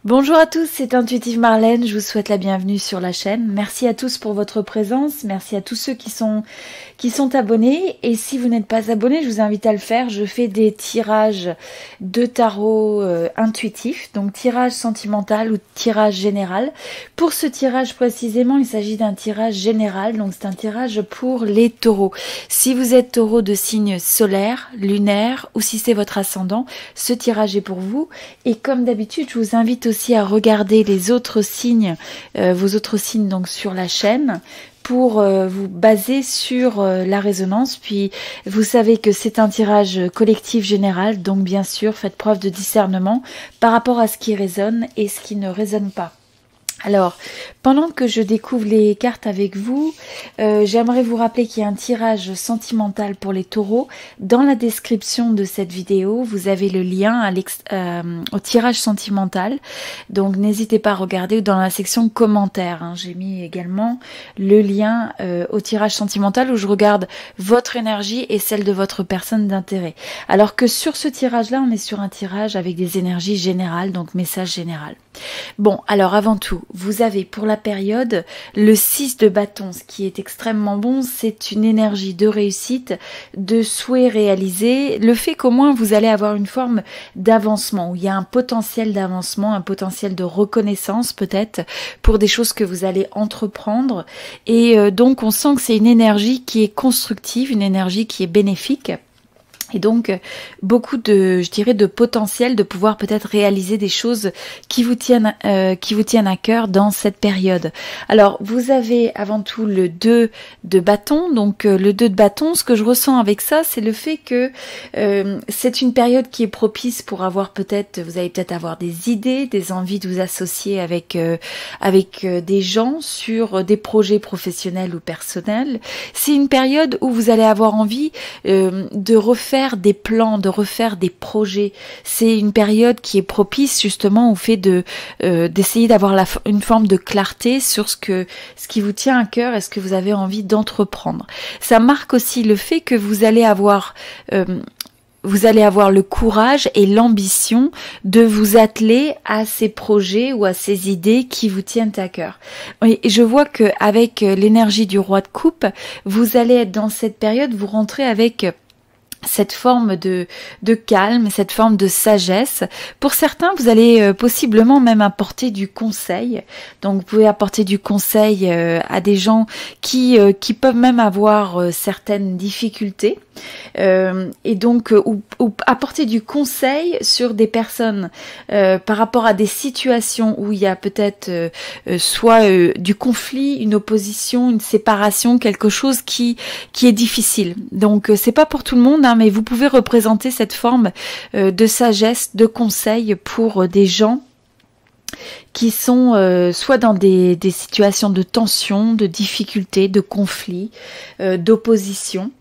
Bonjour à tous, c'est Intuitive Marlène, je vous souhaite la bienvenue sur la chaîne. Merci à tous pour votre présence, merci à tous ceux qui sont abonnés. Et si vous n'êtes pas abonnés, je vous invite à le faire. Je fais des tirages de tarot intuitifs, donc tirage sentimental ou tirage général. Pour ce tirage précisément, il s'agit d'un tirage général, donc c'est un tirage pour les taureaux. Si vous êtes taureau de signe solaire, lunaire ou si c'est votre ascendant, ce tirage est pour vous. Et comme d'habitude, je vous invite aussi à regarder les autres signes, vos autres signes donc sur la chaîne pour vous baser sur la résonance. Puis vous savez que c'est un tirage collectif général, donc bien sûr faites preuve de discernement par rapport à ce qui résonne et ce qui ne résonne pas. Alors, pendant que je découvre les cartes avec vous, j'aimerais vous rappeler qu'il y a un tirage sentimental pour les taureaux. Dans la description de cette vidéo, vous avez le lien au tirage sentimental. Donc, n'hésitez pas à regarder dans la section commentaires. Hein. J'ai mis également le lien au tirage sentimental où je regarde votre énergie et celle de votre personne d'intérêt. Alors que sur ce tirage-là, on est sur un tirage avec des énergies générales, donc message général. Bon, alors avant tout, vous avez pour la période le 6 de bâton, ce qui est extrêmement bon, c'est une énergie de réussite, de souhait réalisé, le fait qu'au moins vous allez avoir une forme d'avancement, où il y a un potentiel d'avancement, un potentiel de reconnaissance peut-être pour des choses que vous allez entreprendre, et donc on sent que c'est une énergie qui est constructive, une énergie qui est bénéfique. Et donc, beaucoup de, je dirais, de potentiel de pouvoir peut-être réaliser des choses qui vous tiennent à cœur dans cette période. Alors, vous avez avant tout le 2 de bâton. Donc, le 2 de bâton, ce que je ressens avec ça, c'est le fait que c'est une période qui est propice pour avoir peut-être, vous allez peut-être avoir des idées, des envies de vous associer avec des gens sur des projets professionnels ou personnels. C'est une période où vous allez avoir envie de refaire des plans, de refaire des projets. C'est une période qui est propice justement au fait d'essayer d'avoir une forme de clarté sur ce qui vous tient à cœur et ce que vous avez envie d'entreprendre. Ça marque aussi le fait que vous allez avoir le courage et l'ambition de vous atteler à ces projets ou à ces idées qui vous tiennent à cœur. Et je vois que avec l'énergie du roi de coupe, vous allez être dans cette période, vous rentrez avec cette forme de calme, cette forme de sagesse. Pour certains, vous allez possiblement même apporter du conseil. Donc, vous pouvez apporter du conseil à des gens qui peuvent même avoir certaines difficultés. Et donc, ou apporter du conseil sur des personnes par rapport à des situations où il y a peut-être soit du conflit, une opposition, une séparation, quelque chose qui est difficile. Donc, c'est pas pour tout le monde, hein, mais vous pouvez représenter cette forme de sagesse, de conseil pour des gens qui sont soit dans des situations de tension, de difficulté, de conflit, d'opposition.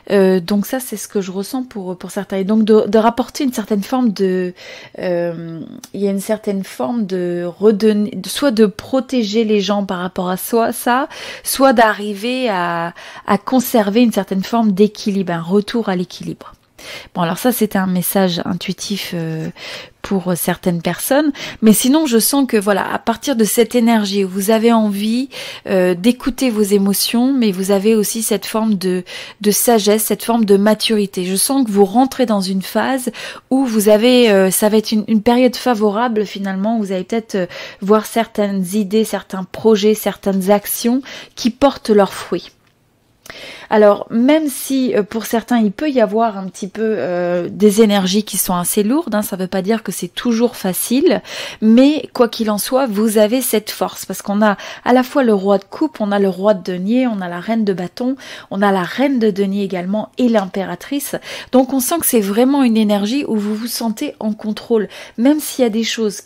Donc ça, c'est ce que je ressens pour certains. Et donc de rapporter une certaine forme il y a une certaine forme de redonner, soit de protéger les gens par rapport à ça, soit d'arriver à conserver une certaine forme d'équilibre, un retour à l'équilibre. Bon, alors ça, c'était un message intuitif pour certaines personnes, mais sinon je sens que voilà, à partir de cette énergie où vous avez envie d'écouter vos émotions, mais vous avez aussi cette forme de sagesse, cette forme de maturité. Je sens que vous rentrez dans une phase où vous avez, ça va être une période favorable finalement, où vous allez peut-être voir certaines idées, certains projets, certaines actions qui portent leurs fruits. Alors, même si pour certains, il peut y avoir un petit peu des énergies qui sont assez lourdes, hein, ça ne veut pas dire que c'est toujours facile, mais quoi qu'il en soit, vous avez cette force, parce qu'on a à la fois le roi de coupe, on a le roi de denier, on a la reine de bâton, on a la reine de denier également et l'impératrice. Donc, on sent que c'est vraiment une énergie où vous vous sentez en contrôle, même s'il y a des choses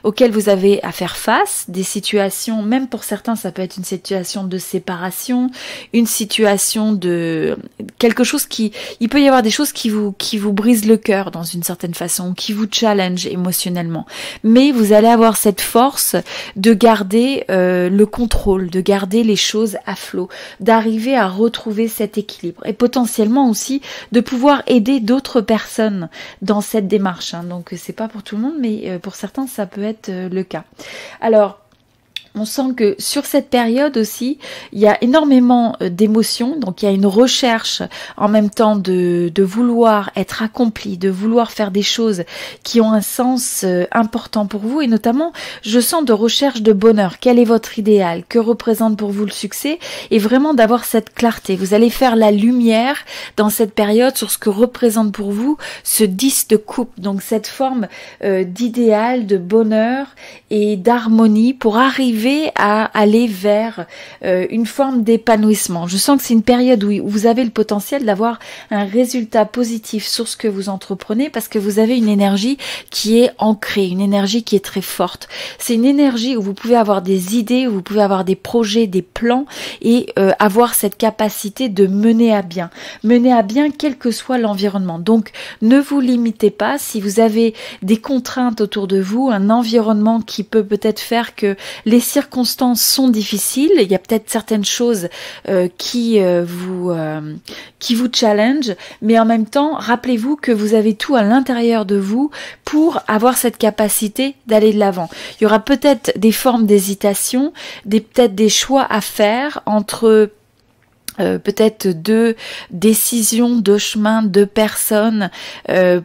auxquelles vous avez à faire face, des situations, même pour certains, ça peut être une situation de séparation, une situation de quelque chose il peut y avoir des choses qui vous brisent le cœur dans une certaine façon, qui vous challenge émotionnellement. Mais vous allez avoir cette force de garder le contrôle, de garder les choses à flot, d'arriver à retrouver cet équilibre et potentiellement aussi de pouvoir aider d'autres personnes dans cette démarche. Donc c'est pas pour tout le monde, mais pour certains ça peut être le cas. Alors, on sent que sur cette période aussi, il y a énormément d'émotions, donc il y a une recherche en même temps de vouloir être accompli, de vouloir faire des choses qui ont un sens important pour vous, et notamment, je sens de recherche de bonheur. Quel est votre idéal? Que représente pour vous le succès? Et vraiment d'avoir cette clarté. Vous allez faire la lumière dans cette période sur ce que représente pour vous ce 10 de coupe, donc cette forme d'idéal, de bonheur et d'harmonie pour arriver à aller vers une forme d'épanouissement. Je sens que c'est une période où vous avez le potentiel d'avoir un résultat positif sur ce que vous entreprenez parce que vous avez une énergie qui est ancrée, une énergie qui est très forte. C'est une énergie où vous pouvez avoir des idées, où vous pouvez avoir des projets, des plans et avoir cette capacité de mener à bien quel que soit l'environnement. Donc ne vous limitez pas si vous avez des contraintes autour de vous, un environnement qui peut peut-être faire que les circonstances sont difficiles, il y a peut-être certaines choses qui vous challenge, mais en même temps, rappelez-vous que vous avez tout à l'intérieur de vous pour avoir cette capacité d'aller de l'avant. Il y aura peut-être des formes d'hésitation, peut-être des choix à faire entre peut-être deux décisions, deux chemins, deux personnes.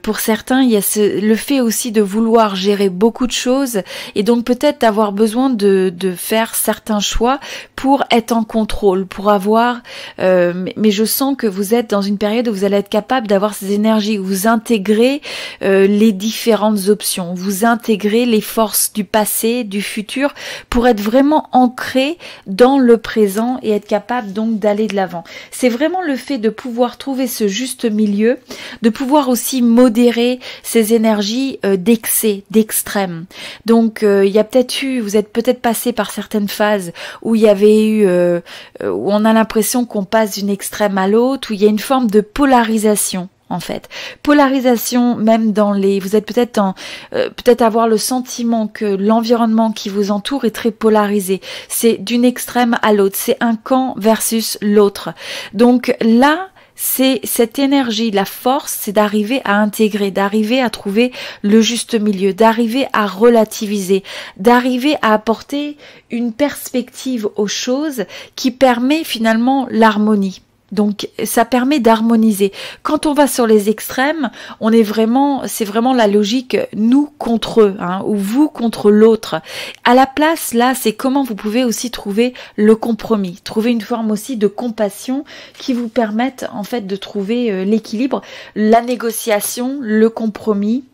Pour certains, il y a le fait aussi de vouloir gérer beaucoup de choses et donc peut-être avoir besoin de faire certains choix pour être en contrôle, pour avoir... mais je sens que vous êtes dans une période où vous allez être capable d'avoir ces énergies, où vous intégrez les différentes options, vous intégrez les forces du passé, du futur, pour être vraiment ancré dans le présent et être capable donc d'aller de l'avant. C'est vraiment le fait de pouvoir trouver ce juste milieu, de pouvoir aussi modérer ces énergies d'excès, d'extrême. Donc il y a peut-être vous êtes peut-être passé par certaines phases où il y avait eu, où on a l'impression qu'on passe d'une extrême à l'autre, où il y a une forme de polarisation. En fait, polarisation même dans vous êtes peut-être peut-être avoir le sentiment que l'environnement qui vous entoure est très polarisé. C'est d'une extrême à l'autre, c'est un camp versus l'autre. Donc là, c'est cette énergie, la force, c'est d'arriver à intégrer, d'arriver à trouver le juste milieu, d'arriver à relativiser, d'arriver à apporter une perspective aux choses qui permet finalement l'harmonie. Donc ça permet d'harmoniser. Quand on va sur les extrêmes, c'est vraiment la logique nous contre eux, ou vous contre l'autre. À la place, là, c'est comment vous pouvez aussi trouver le compromis, trouver une forme aussi de compassion qui vous permette en fait de trouver l'équilibre, la négociation, le compromis.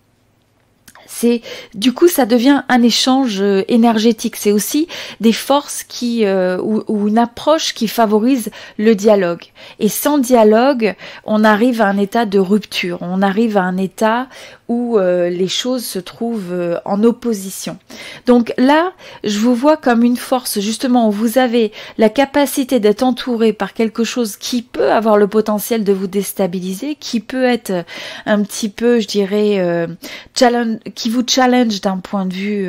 Du coup, ça devient un échange énergétique. C'est aussi des forces ou une approche qui favorise le dialogue. Et sans dialogue, on arrive à un état de rupture. On arrive à un état où les choses se trouvent en opposition. Donc là, je vous vois comme une force, justement, où vous avez la capacité d'être entouré par quelque chose qui peut avoir le potentiel de vous déstabiliser, qui peut être un petit peu, je dirais, qui vous challenge d'un point de vue,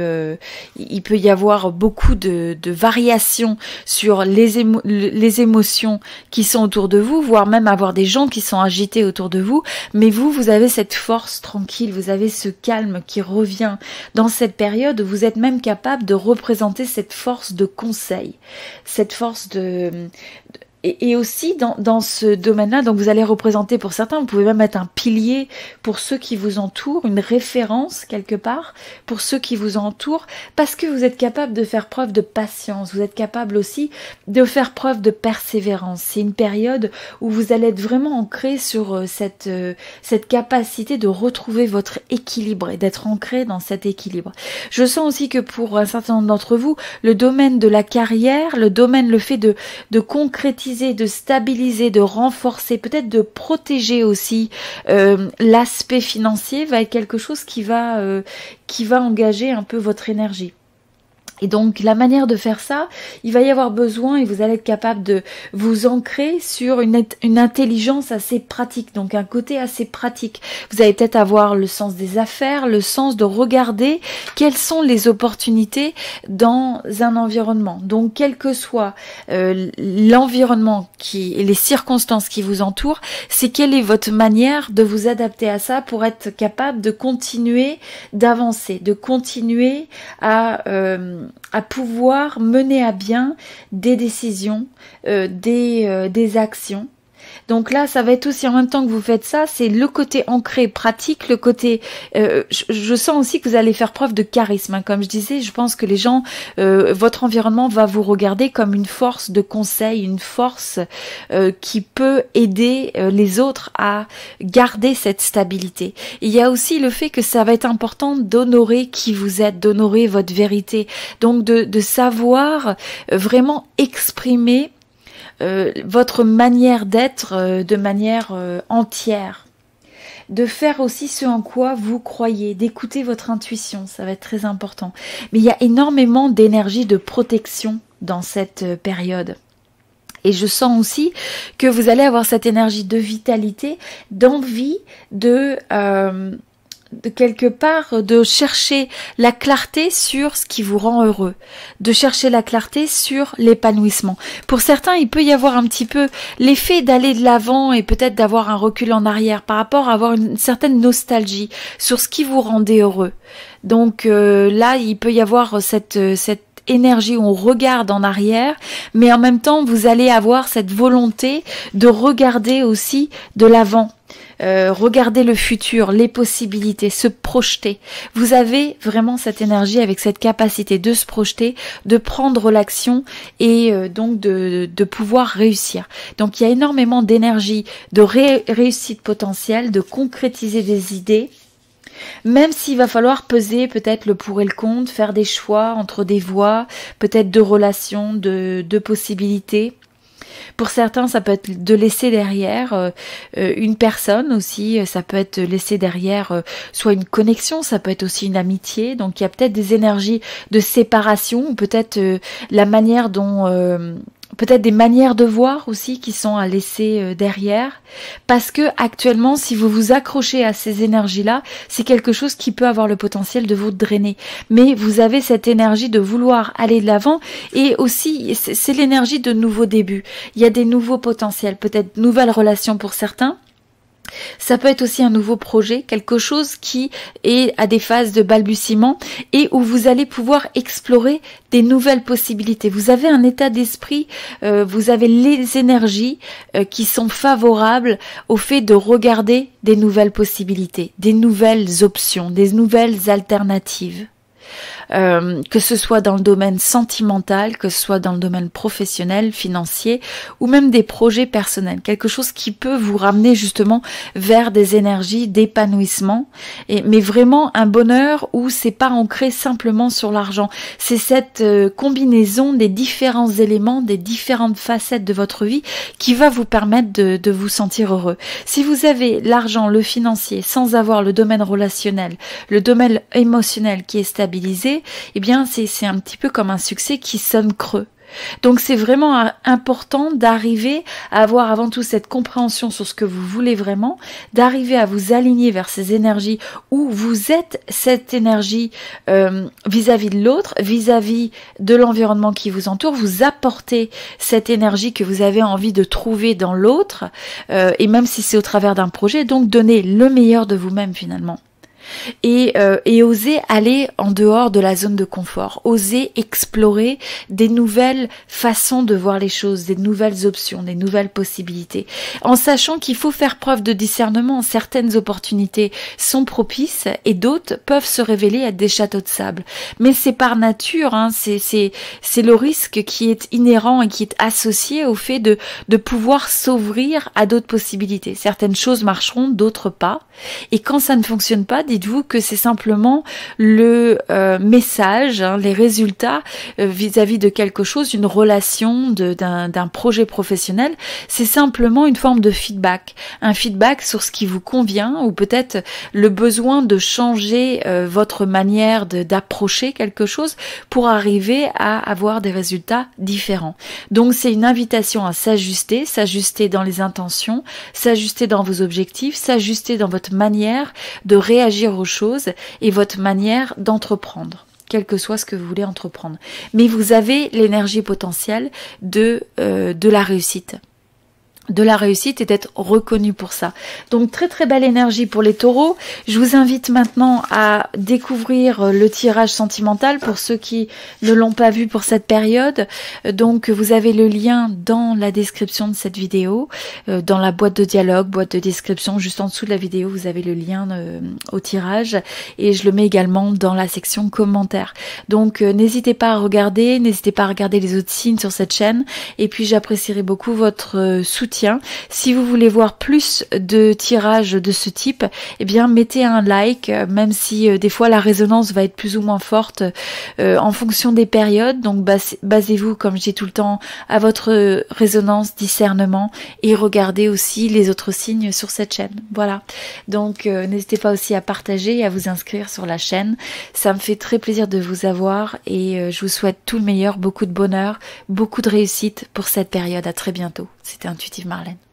il peut y avoir beaucoup de variations sur les émotions qui sont autour de vous, voire même avoir des gens qui sont agités autour de vous, mais vous avez cette force tranquille, vous avez ce calme qui revient dans cette période où vous êtes même capable de représenter cette force de conseil, cette force et aussi dans ce domaine-là, donc vous allez représenter pour certains, vous pouvez même être un pilier pour ceux qui vous entourent, une référence quelque part pour ceux qui vous entourent, parce que vous êtes capable de faire preuve de patience, vous êtes capable aussi de faire preuve de persévérance. C'est une période où vous allez être vraiment ancré sur cette capacité de retrouver votre équilibre et d'être ancré dans cet équilibre. Je sens aussi que pour un certain nombre d'entre vous, le domaine de la carrière, le fait de concrétiser, de stabiliser, de renforcer, peut-être de protéger aussi l'aspect financier va être quelque chose qui va engager un peu votre énergie. Et donc la manière de faire ça, il va y avoir besoin et vous allez être capable de vous ancrer sur une intelligence assez pratique, donc un côté assez pratique. Vous allez peut-être avoir le sens des affaires, le sens de regarder quelles sont les opportunités dans un environnement. Donc quel que soit l'environnement et les circonstances qui vous entourent, c'est quelle est votre manière de vous adapter à ça pour être capable de continuer d'avancer, de continuer à pouvoir mener à bien des décisions, des actions. Donc là, ça va être aussi en même temps que vous faites ça, c'est le côté ancré, pratique, le côté... je sens aussi que vous allez faire preuve de charisme. Hein. Comme je disais, je pense que les gens, votre environnement va vous regarder comme une force de conseil, une force qui peut aider les autres à garder cette stabilité. Et il y a aussi le fait que ça va être important d'honorer qui vous êtes, d'honorer votre vérité. Donc de savoir vraiment exprimer votre manière d'être de manière entière, de faire aussi ce en quoi vous croyez, d'écouter votre intuition, ça va être très important. Mais il y a énormément d'énergie de protection dans cette période. Et je sens aussi que vous allez avoir cette énergie de vitalité, d'envie de quelque part de chercher la clarté sur ce qui vous rend heureux, de chercher la clarté sur l'épanouissement. Pour certains, il peut y avoir un petit peu l'effet d'aller de l'avant et peut-être d'avoir un recul en arrière par rapport à avoir une certaine nostalgie sur ce qui vous rendait heureux. Donc là, il peut y avoir cette énergie où on regarde en arrière, mais en même temps, vous allez avoir cette volonté de regarder aussi de l'avant. Regarder le futur, les possibilités, se projeter. Vous avez vraiment cette énergie avec cette capacité de se projeter, de prendre l'action et donc de pouvoir réussir. Donc il y a énormément d'énergie, de réussite potentielle, de concrétiser des idées. Même s'il va falloir peser peut-être le pour et le contre, faire des choix entre des voies, peut-être de relations, de possibilités. Pour certains, ça peut être de laisser derrière une personne aussi, ça peut être laisser derrière soit une connexion, ça peut être aussi une amitié. Donc il y a peut-être des énergies de séparation, ou peut-être la manière dont... peut-être des manières de voir aussi qui sont à laisser derrière, parce que actuellement, si vous vous accrochez à ces énergies-là, c'est quelque chose qui peut avoir le potentiel de vous drainer. Mais vous avez cette énergie de vouloir aller de l'avant, et aussi c'est l'énergie de nouveaux débuts. Il y a des nouveaux potentiels, peut-être nouvelles relations pour certains. Ça peut être aussi un nouveau projet, quelque chose qui est à des phases de balbutiement et où vous allez pouvoir explorer des nouvelles possibilités. Vous avez un état d'esprit, vous avez les énergies qui sont favorables au fait de regarder des nouvelles possibilités, des nouvelles options, des nouvelles alternatives. Que ce soit dans le domaine sentimental, que ce soit dans le domaine professionnel, financier, ou même des projets personnels, quelque chose qui peut vous ramener justement vers des énergies d'épanouissement, mais vraiment un bonheur où c'est pas ancré simplement sur l'argent. C'est cette combinaison des différents éléments, des différentes facettes de votre vie qui va vous permettre de vous sentir heureux. Si vous avez l'argent, le financier, sans avoir le domaine relationnel, le domaine émotionnel qui est stabilisé, eh bien c'est un petit peu comme un succès qui sonne creux. Donc c'est vraiment important d'arriver à avoir avant tout cette compréhension sur ce que vous voulez vraiment, d'arriver à vous aligner vers ces énergies où vous êtes cette énergie vis-à-vis de l'autre, vis-à-vis de l'environnement qui vous entoure, vous apportez cette énergie que vous avez envie de trouver dans l'autre, et même si c'est au travers d'un projet, donc donner le meilleur de vous-même finalement. Et oser aller en dehors de la zone de confort, oser explorer des nouvelles façons de voir les choses, des nouvelles options, des nouvelles possibilités, en sachant qu'il faut faire preuve de discernement. Certaines opportunités sont propices et d'autres peuvent se révéler être des châteaux de sable. Mais c'est par nature, hein, c'est le risque qui est inhérent et qui est associé au fait de pouvoir s'ouvrir à d'autres possibilités. Certaines choses marcheront, d'autres pas. Et quand ça ne fonctionne pas, dites dites-vous que c'est simplement le message, hein, les résultats vis-à-vis de quelque chose, une relation, d'un projet professionnel. C'est simplement une forme de feedback, un feedback sur ce qui vous convient ou peut-être le besoin de changer votre manière d'approcher quelque chose pour arriver à avoir des résultats différents. Donc c'est une invitation à s'ajuster dans les intentions, s'ajuster dans vos objectifs, s'ajuster dans votre manière de réagir aux choses et votre manière d'entreprendre, quel que soit ce que vous voulez entreprendre. Mais vous avez l'énergie potentielle de la réussite. De la réussite et d'être reconnu pour ça. Donc très très belle énergie pour les taureaux. Je vous invite maintenant à découvrir le tirage sentimental pour ceux qui ne l'ont pas vu pour cette période. Donc vous avez le lien dans la description de cette vidéo, dans la boîte de dialogue, boîte de description, juste en dessous de la vidéo, vous avez le lien au tirage et je le mets également dans la section commentaires. Donc n'hésitez pas à regarder, n'hésitez pas à regarder les autres signes sur cette chaîne et puis j'apprécierai beaucoup votre soutien. Si vous voulez voir plus de tirages de ce type, eh bien mettez un like, même si des fois la résonance va être plus ou moins forte en fonction des périodes. Donc basez-vous, comme je dis tout le temps, à votre résonance, discernement et regardez aussi les autres signes sur cette chaîne. Voilà. Donc n'hésitez pas aussi à partager et à vous inscrire sur la chaîne. Ça me fait très plaisir de vous avoir et je vous souhaite tout le meilleur, beaucoup de bonheur, beaucoup de réussite pour cette période. À très bientôt. C'était Intuitive Marlène.